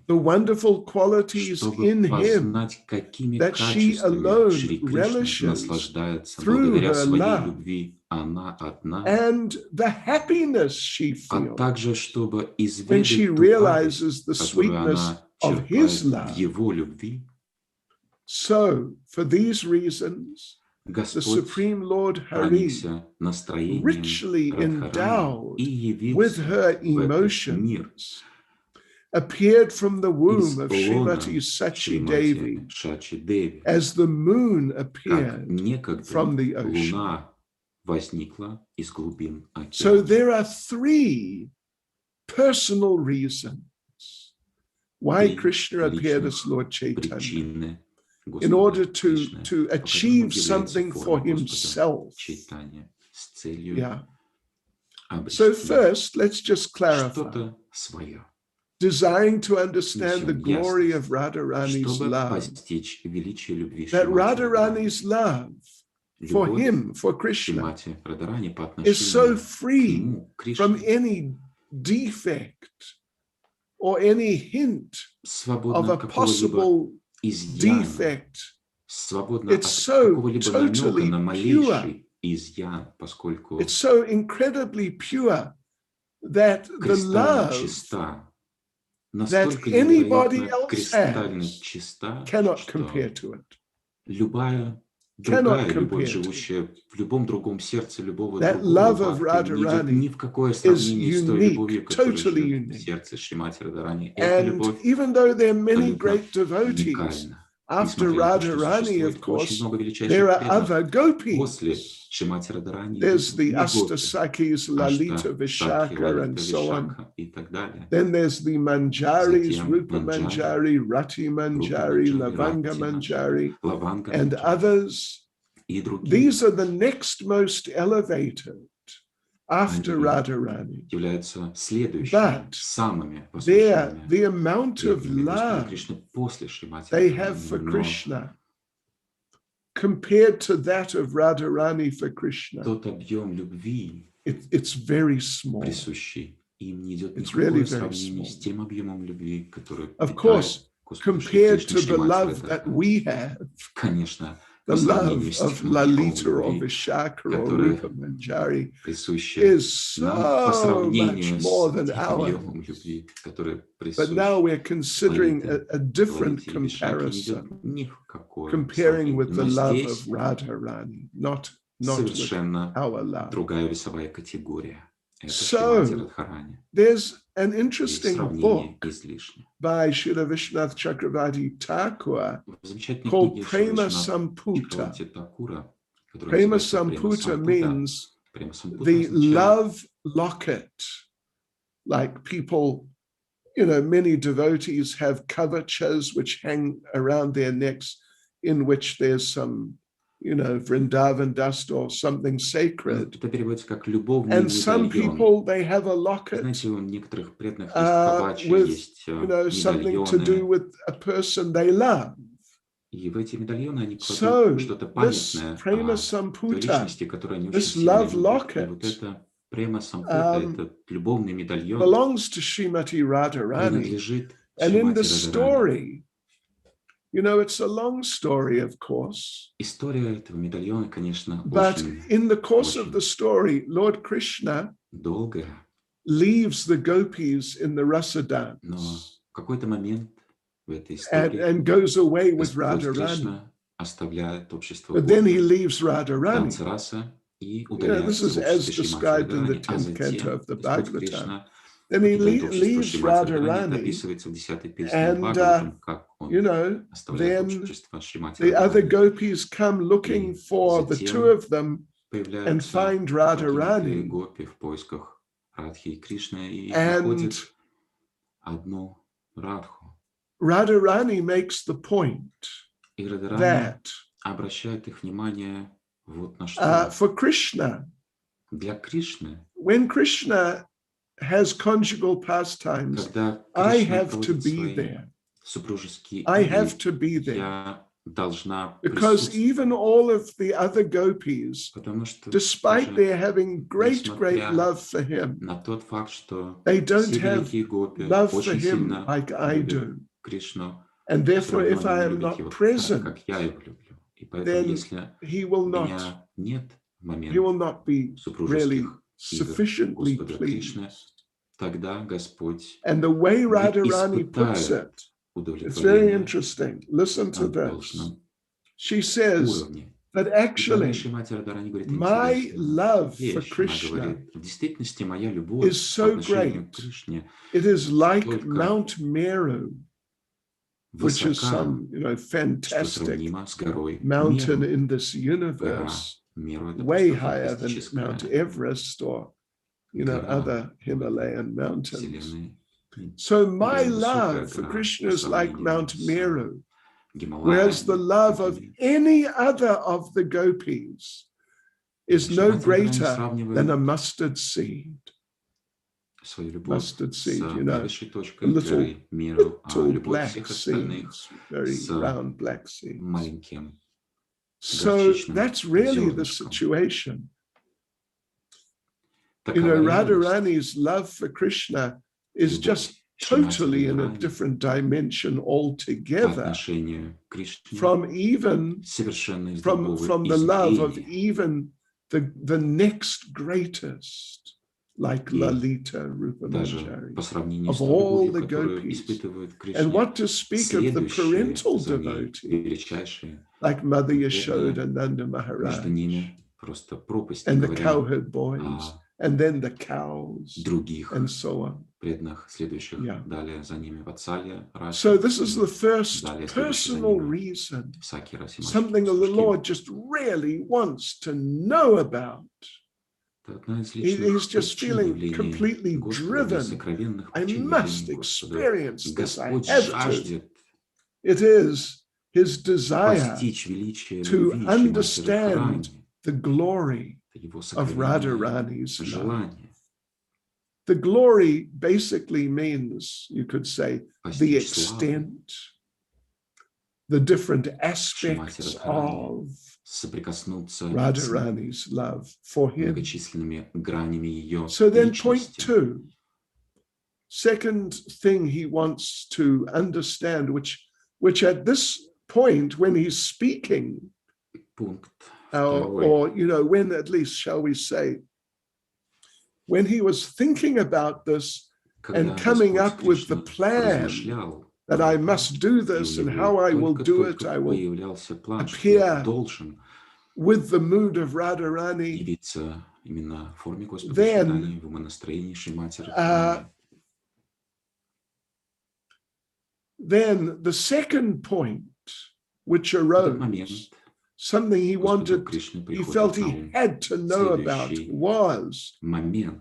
the wonderful qualities in him that she alone relishes through her love, and the happiness she feels when she realizes the sweetness of his love. So, for these reasons, the Supreme Lord Hari, richly endowed with her emotions, appeared from the womb of Srimati Sachi Devi as the moon appeared from the ocean. So there are three personal reasons why Krishna appeared as Lord Chaitanya. In order to achieve something for himself. Yeah. So first, let's just clarify. Desiring to understand the glory of Radharani's love. That Radharani's love for him, for Krishna, is so free from any defect or any hint of a possible defect. It's so totally pure. It's so incredibly pure that the love that anybody else has cannot compare to it. Другая любовь, живущая в любом другом сердце любого другого бхакти, не идет ни в какое сравнение с той любовью, которая живет в сердце Шримати Радхарани. Эта любовь абсолютно уникальна. After Radharani, of course, there are other gopis. There's the Astasakis, Lalita, Vishaka, and so on. Then there's the Manjaris, Rupa Manjari, Rati Manjari, Lavanga Manjari, and others. These are the next most elevated after Radharani. But the amount of love they have for Krishna compared to that of Radharani for Krishna, it's very small. им не идет It's никакое really very сравнение small. с тем объемом любви, который Of питает course, Господь compared to Всевышний the Матери love that Радхарани. we have, Конечно, the по сравнению love с of тем объемом Lalita or любви, Vishaka or которое Rupa Manjari присуще is нам, по so сравнению much more с than тем объемом ours. любви, который But now присущ we're considering Лалите, a different Лалите и Вишаке, не идет comparison, ни в какое comparing сравнение. with the Но love of здесь Radharani, not with совершенно our love. другая весовая категория. Это So, Шримати Радхарани. there's an Здесь interesting сравнение book излишне. by Srila Vishwanath Chakravarti Thakur В замечательной called книге Prema Шри Samputa. Чакраварти Такура, которая Prema называется Према Samputa Сампута. means Према Сампута the означает love locket. Like people, many devotees have kavachas which hang around their necks in which there's some, Vrindavan dust or something sacred. это переводится как любовный And some медальон. people, they have a locket Знаете, у некоторых преданных есть кавачи, with, есть something to do медальоны. with a person they love. И в эти медальоны они So, кладут что-то this памятное Prema о той Samputa, личности, которую они очень this сильно love любят. И locket, вот это Према Сампута, этот любовный медальон belongs to Srimati Radharani. принадлежит And in the Шримати Радхарани. story, it's a long story, of course. История этого медальона, конечно, But очень in the course of the story, Lord Krishna долгая, leaves the gopis in the rasa но dance в какой-то момент в этой истории and goes away with Господь Radharani. Кришна оставляет общество But then he гопи, leaves Radharani. танцы раса и This удаляется is в as обществе Шримати described in the Радхарани, а 10th canto затем of the Господь Bhagavatam. Кришна Then he покидает общество leaves Шримати Радхарани. Это Radharani, описывается в 10-й песне and, Бхагаватам, как он оставляет then общество Шримати the other Радхарани. gopis come looking for the two of them and Появляются find покинутые Radharani. гопи в поисках Радхи и Кришны и And находят одну Радху. Radharani makes the point И Радхарани that обращает их внимание вот на что. for Krishna, Для Кришны, when Krishna has conjugal pastimes, когда I Кришна have to проводит be свои there. супружеские I игры, have to be there. я должна Because присутствовать, even all of the other gopis, потому что despite даже their having great несмотря love for him, на тот факт, что they don't все have великие гопи love for очень him сильно like I любят do. Кришну, And все therefore, равно if они I не am любят not его так, present, как я его люблю. И поэтому, then если he will not меня нет в момент he will not be really супружеских игр sufficiently Господа Кришны, pleased. тогда Господь And the way не Radharani puts испытает it, it's very удовлетворение interesting. Listen to на this. должном She says уровне. that И actually дальше Мать Радхарани говорит my интересную love for вещь. Она Krishna говорит, в действительности моя любовь is по so отношению great. к Кришне It is like Только Mount Meru, which is высока, some что fantastic сравнимо с горой mountain Меру. in this Гора universe, Меру — это way просто higher than фантастическая Mount Everest or гора other в Himalayan mountains. Вселенной. So my Более высокая love for гора Krishna по is like сравнению Mount с Meru, whereas the Гималаями, love of другими. any other of the gopis is Значит, no Мать Радхарани greater than a сравнивает mustard seed. свою любовь Mustard с seed, наивысшей точкой little- горы Меру, а Little любовь black всех остальных seeds, very с round black seeds. маленьким. So горчичным that's really the зернышком. situation. Такова реальность. Radharani's love for Krishna is Любовь just Шримати totally in a Радхарани different dimension по altogether отношению к Кришне from even совершенно из from другого the love of измерения. even the next greatest, like И Lalita Rupa Даже Manjari. по сравнению of с той all любовью, the которую gopis. испытывают к And Кришне, what to speak of the следующие parental за ней, devotees, величайшие, like Mother Бедные, Yashoda, Nanda между Maharaj, ними просто пропасть, не and the говоря cowherd boys, о and then the cows, других and so on. преданных, следующих Yeah. далее за ними Ватсалья, Раси, So this is the first далее следующий за personal ними reason, Саки, Раси, Мачи, something that the Сушки. Lord just really wants to know about. Это одна из He's личных just причин feeling явления completely Господа, одна из driven. сокровенных I причин must явления Господа. experience this. I Господь have to. жаждет It is his desire постичь величие to любви Шримати understand Радхарани. the glory Это его of сокровенное Radharani's love. желание The glory basically means, you could say, the постичь славу extent, the different Шримати aspects Радхарани, of соприкоснуться с Radharani's love for him. многочисленными гранями ее So then point личности. 2, second thing he wants to understand, which at this point when he's speaking, Пункт or второй. when at least shall we say, when he was thinking about this and Когда coming Господь up with the Кришна plan размышлял that об I этом, must do и this у and него how I will do it, только I will появлялся план, что я appear должен with the mood of Radharani, явиться именно в форме Господа then Чайтаньи, в умонастроении Шри Мати Радхарани. then the second point which В этот момент arose, something he Господу wanted, Кришне he felt приходит на he ум had to know about, следующий was момент.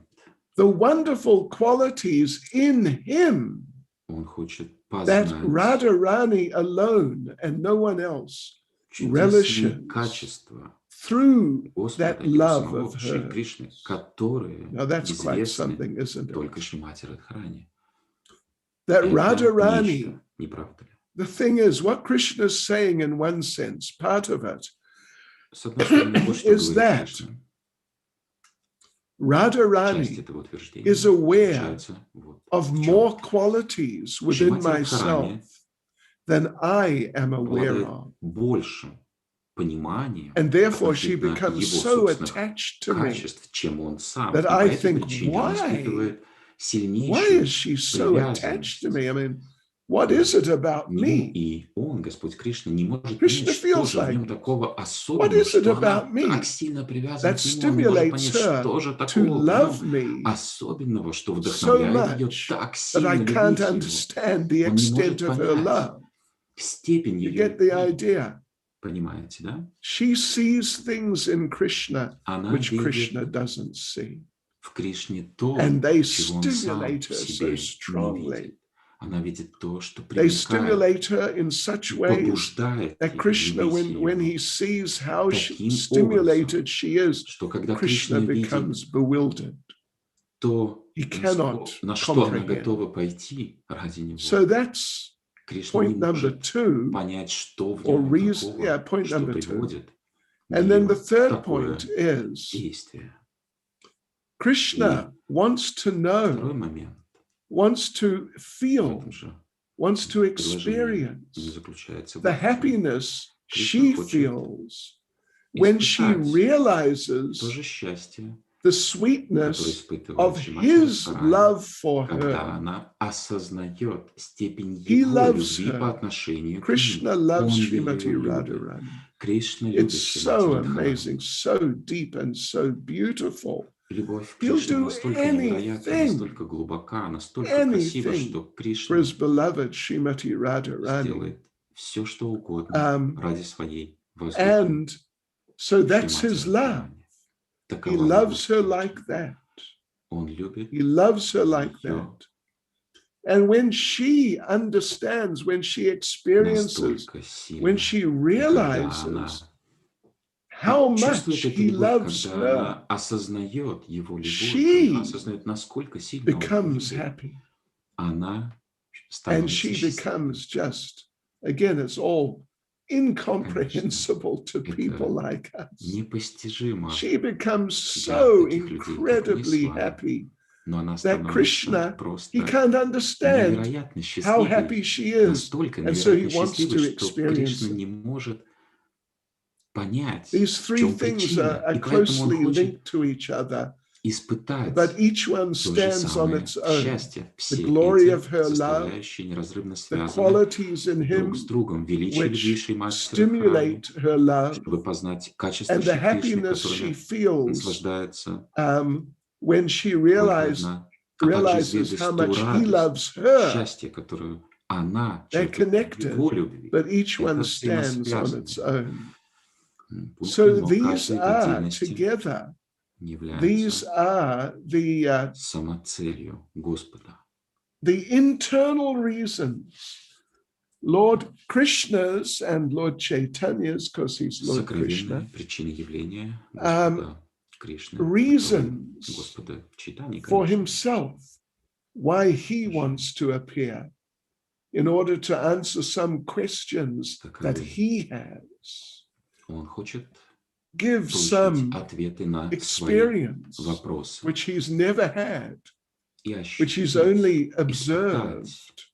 the wonderful qualities in him Он хочет that познать Radharani alone and no one else чудесные relishes качества through Господа, that его love самого of Шри her. Кришны, которые Now that's quite известны something, isn't it? только Шри Мати Радхарани. That Это Radharani, нечто, не правда ли? the thing is, what Krishna is saying in one sense, part of it, С одной стороны, вот что is говорит that Кришна. Часть Radharani этого утверждения is aware заключается вот of в more чем. qualities within Шримати Радхарани myself than I am aware обладает of. большим пониманием And therefore she относительно becomes его so собственных attached to me качеств, чем он сам. that И по I этой think, причине он испытывает why сильнейшую is she so attached привязанность to me? I mean, what к is it about нему, me? и он, Господь Кришна, не может Krishna понять, что feels же в like нем it. такого What особенного, is it что она about me так сильно привязана that к нему, он не может stimulates понять, her что же to такого в love нем me особенного, что so вдохновляет ее much так that сильно I can't любить его. understand the Он не extent может of her понять love? степень You ее get the любви. idea? Понимаете, да? She sees things in Krishna Она which видит Krishna doesn't see. в Кришне то, And they чего он сам stimulate в her себе so не strongly. видит. Она видит то, что They привлекает stimulate her in such и ways побуждает that ее Krishna, любить when he ее sees how таким stimulated образом, she is, что когда Krishna Кришна видит becomes bewildered. то, He cannot на что она comprehend. готова пойти ради него, So that's Кришна не point number может two, понять, что в or нем reason, такого, point что number two. приводит And then the ее в third такое point is действие. Krishna wants to Второй know, момент wants to в feel, этом же wants to предложении experience заключается the вот в чем. happiness Krishna she хочет feels when she испытать realizes то же счастье, the которое sweetness испытывает of Шримати his Радхарани, love for когда her. она осознает степень He его loves любви по her. отношению к Krishna нему. loves Он Srimati ее любит. Radharani. Кришна It's любит Шримати so Радхарани. amazing, so deep and so beautiful. Любовь к He'll Кришне do настолько невероятна, anything, настолько глубока, настолько красива, что for Кришна his beloved Srimati Radharani. сделает все, что угодно ради своей возлюбленной And so that's Шримати his love. Радхарани. He Такова loves her любовь like that. Он любит He loves her like ее that. And when she understands, when she experiences, настолько сильно. when she И когда realizes она how much чувствует эту he любовь, loves когда her, она осознает его любовь, she когда она осознает, насколько сильно он ее becomes любит, happy. она And становится she счастливой. becomes just, again, it's all incomprehensible to people like us. Непостижимо She becomes для so таких людей, как мы с incredibly вами. happy Но она that становится Krishna, he просто can't understand невероятно how happy счастливой, she is. настолько And so he невероятно wants счастливой, to что experience Кришна it. не может понять, These в three чем things причина. are И поэтому он closely хочет linked to each other, испытать but each one то же stands on самое its own. счастье. The Все glory эти of her love, составляющие неразрывно the связаны qualities in друг him с другом. Величие любви which Шримати Радхарани, stimulate her love, чтобы познать качества and the Шри Кришны, happiness she которыми feels наслаждается when she только одна, а также realizes how изведать ту much he радость, loves her. счастье, которую она They're черпает в connected, его любви. but each one Это stands on its взаимосвязанные own. пункты, So но these каждый в are отдельности together. These является are самоцелью Господа. the internal reasons. Lord Krishna's and Lord Chaitanya's, because he's Lord Krishna, Сокровенные причины явления Господа Кришны, reasons Господа Чайтаньи, for конечно, himself why he wants to appear in order to answer some questions that he has. Он хочет Give получить some ответы на свои experience вопросы, which he's never had. и which he's ощутить, only испытать observed,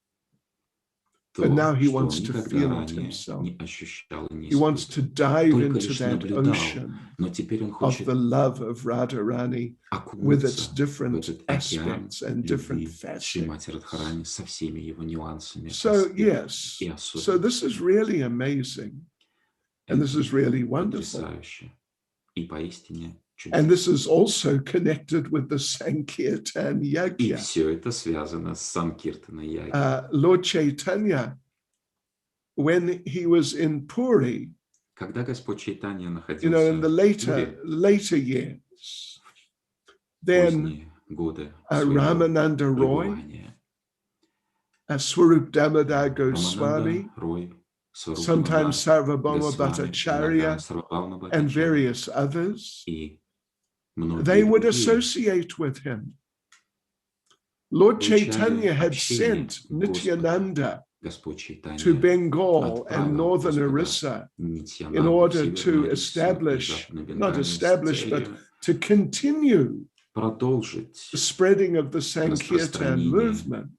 то, but now he что он wants to никогда feel it ранее himself. не ощущал и не He wants to испытывал. dive Только into лишь that наблюдал, ocean но теперь он of хочет the love of Radharani with its окунуться в different этот океан aspects and different любви Шримати facets. Радхарани со всеми его нюансами, So, аспектами yes, и so this is особенностями. really amazing, and this is Это really wonderful. потрясающе и поистине And this чудесно. is also connected with the Sankirtan И Yajna. все это связано с Санкиртана Яги. Lord Chaitanya, when he was in Puri, Когда Господь Чайтанья in находился the в later years, then поздние годы своего Ramananda Roy, пребывания, Swarup Damodar Рамананда Goswami, Рой, Сварупа sometimes Sarvabhauma Госвами, Bhattacharya, иногда Сарвабхаума and Бхаттачарья various others, и многие they would другие associate with him. Lord получали Chaitanya had общение sent Господа. Nityananda Господь Чайтанья to Bengal and отправил northern Господа Orissa in Нитьянанду в order to Северную Ориссу и establish, Западную not Бенгалию с establish, but целью to continue продолжить the spreading of the Sankirtan распространение movement.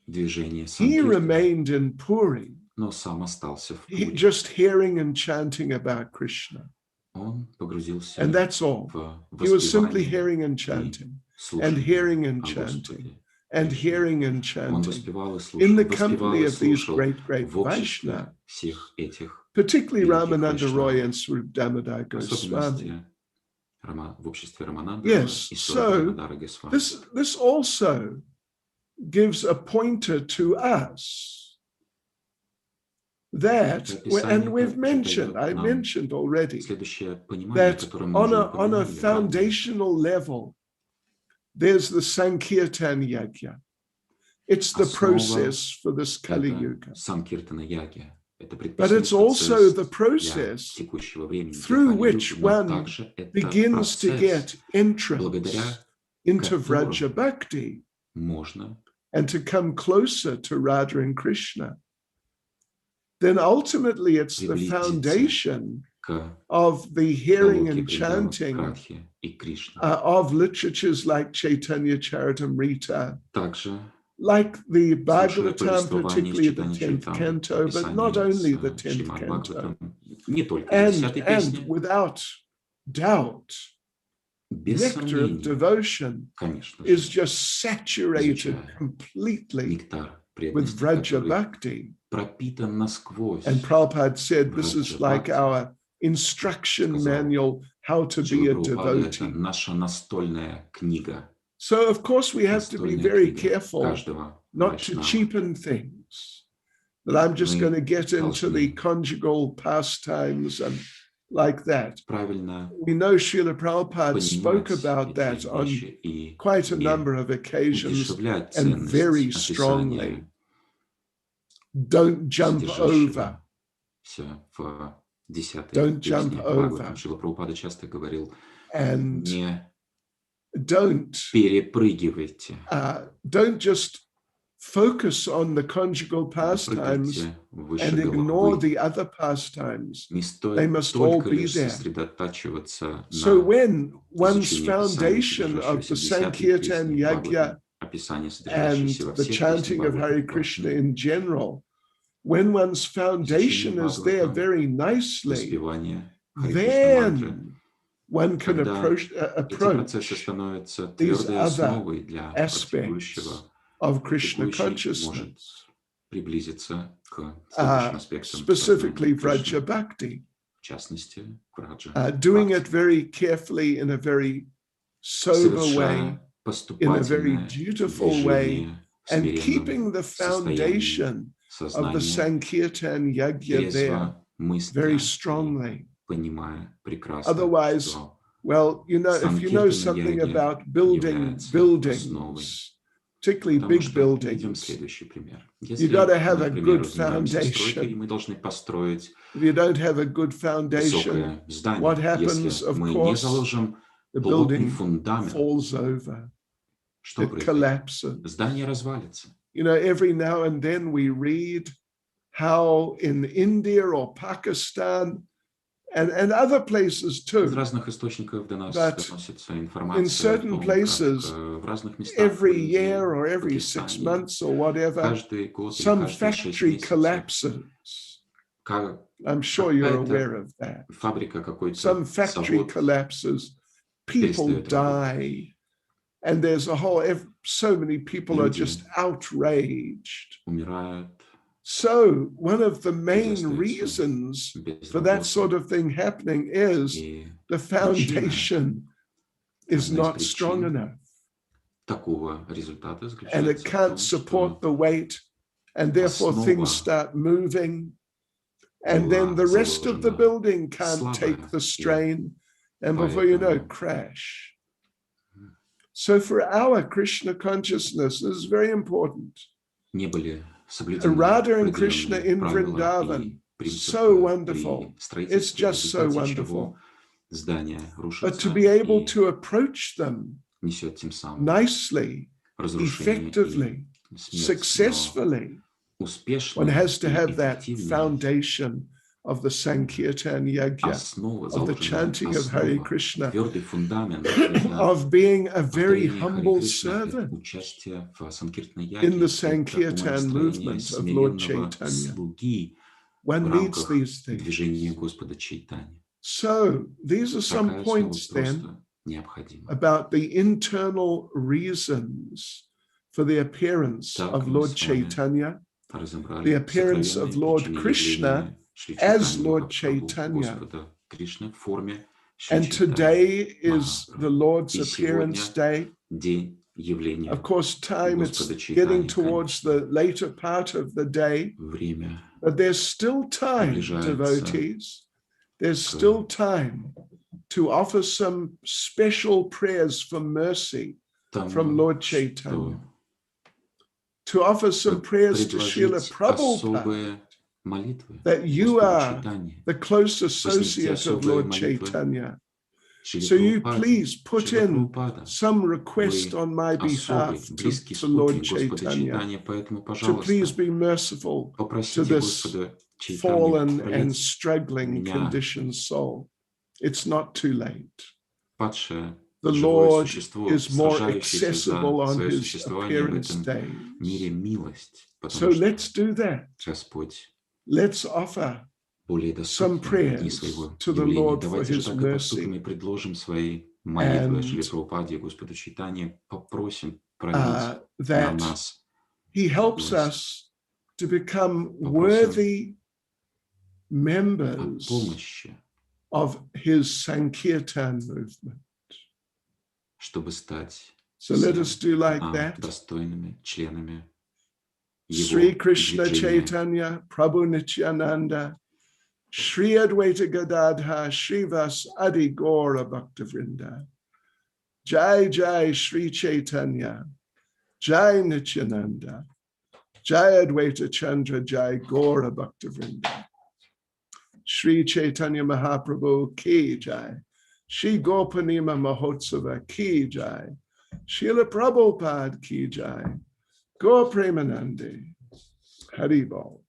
движения He Санкиртана, remained in Puri, но сам остался в Пури. just hearing and chanting about Krishna. Он погрузился And that's all. в He was simply воспевание hearing and и chanting, and слушание hearing and о chanting, Господе and Кришне. hearing and Он chanting воспевал и in слушал, the воспевал company и of these слушал great в обществе Vaishnavas, всех этих particularly великих Ramananda Roy вайшнавов, and Swarup Damodar в Goswami. особенности в обществе Рамананда Роя Yes, и Сварупа so Дамодара Госвами. this also gives a pointer to us that, and we've mentioned, I mentioned already, Следующее понимание, that которое мы уже on a упомянули ранее, foundational level, there's the Sankirtan Yajna. It's the process for this Kali Yuga. Санкиртана Яги. Это But it's also the process текущего времени, through which one begins to get entrance into Vraja Bhakti можно and to come closer to Radha and Krishna. Then ultimately it's the foundation of the hearing and chanting of literatures like Chaitanya Charitamrita, like the Bhagavatam, particularly the 10th canto, but not only the 10th canto. And without doubt, nectar of devotion is just saturated completely with Vraja Bhakti. And Prabhupada said this is like our instruction manual, how to be a devotee. So, of course, we have to be very careful not to cheapen things. That I'm just going to get into the conjugal pastimes and like that. We know Srila Prabhupada spoke about that on quite a number of occasions and very strongly. Don't jump over. Don't jump over. And don't just focus on the conjugal pastimes and ignore the other pastimes. They must all be there. So when one's foundation of the Sankirtan Yajna and the chanting of Hare Krishna in general, when one's foundation is there very nicely, then one can approach these other aspects of Krishna consciousness, specifically Vraja Bhakti, doing it very carefully in a very sober way, in a very dutiful way, and keeping the foundation of the Sankirtan Yajna there very strongly. Otherwise, well, you know, if you know something about building buildings, particularly big buildings, you got to have a good foundation. If you don't have a good foundation, what happens, of course, the building falls over. It collapses. You know, every now and then we read how in India or Pakistan, and other places Из too. разных источников до нас But доносится in информация о certain том, places, как в разных местах every в Индии, year or в every 6 Пакистане, months or whatever, каждый год или some каждые 6 factory месяцев collapses. I'm sure you're aware какая-то of that. фабрика, какой-то Some factory завод collapses, people перестает работать. die, and there's a whole, so many people are Люди just outraged. умирают, So one of the main люди остаются reasons без for that работы. sort of thing happening is И the foundation is одна из not strong причин enough, такого результата and it заключается в can't том, support что the weight, and therefore things основа start moving, and then была the rest of the заложена building can't слабая, take the и strain, and before you know, поэтому crash. So for our Krishna consciousness, this is very important. не были соблюдены Radha and Krishna определенные in правила и Vrindavan, принципы so wonderful. при строительстве, It's в just so результате wonderful. чего здание But рушится to be able и to approach them несет тем самым nicely, разрушение effectively, и смерть, successfully, но успешно one has to и have that эффективнее. foundation of the Sankirtan Yajna, Основа, of the заложенная chanting of Hare основа, Krishna, твердый фундамент для of being a very повторения Харе humble Кришна, servant участия в Санкиртной in the яге, это Sankirtan умонастроение movement of Lord смиренного Chaitanya. слуги в One needs рамках these things. движения Господа Чайтани. So these are some Такая основа points then просто необходима. about the internal reasons for the appearance Так of мы Lord с вами Chaitanya, разобрали the appearance of сокровенные Lord причины Krishna явления Шри as Чайтани Lord Махапрабху, Chaitanya. Господа Кришны в форме Шри And Чайтани today is the Махапрабху. Lord's И appearance сегодня day. день явления Of course, time it's Господа getting Чайтани, towards конечно. the later part of the day, Время but there's still time, приближается devotees. There's к still time to offer some special prayers for mercy from тому, Lord что Chaitanya, to offer some prayers to Srila предложить Prabhupada, особые молитвы that you Господу are Чайтани, the close вознести associate of особые Lord молитвы Chaitanya. Шриле So you Прабхупаде, please put Шриле in Прабхупада. some request Вы on my особый, behalf близкий to Lord спутник Господа Chaitanya, Чайтани, поэтому, to please пожалуйста, be merciful to попросите this Господа Чайтани fallen and пролить struggling меня, conditioned soul. It's not too late. падшее The живое Lord существо, is more сражающееся accessible за on свое his существование в appearance этом мире days. милость, So потому что let's do that. Господь Let's offer более some доступны в дни prayers своего to the явления. Lord for Давайте же his так и поступим и mercy. предложим свои молитвы Шриле And Прабхупаде, Господу Чайтани, попросим пролить на that нас he helps милость. us to become Попросим worthy о members помощи, of his Sankirtan movement. чтобы стать So let us do like нам that. достойными членами Sri Его Krishna движения. Chaitanya, Prabhu Nityananda, Sri Advaita Gadadha, Srivas Adi Gaura Bhaktavrinda. Jai Jai Sri Chaitanya, Jai Nityananda, Jai Advaita Chandra, Jai Gaura Bhaktavrinda. Sri Chaitanya Mahaprabhu Ki Jai, Sri Gaura Purnima Mahotsava Ki Jai, Srila Prabhupada Ki Jai, Gaur Premanande, Haribol.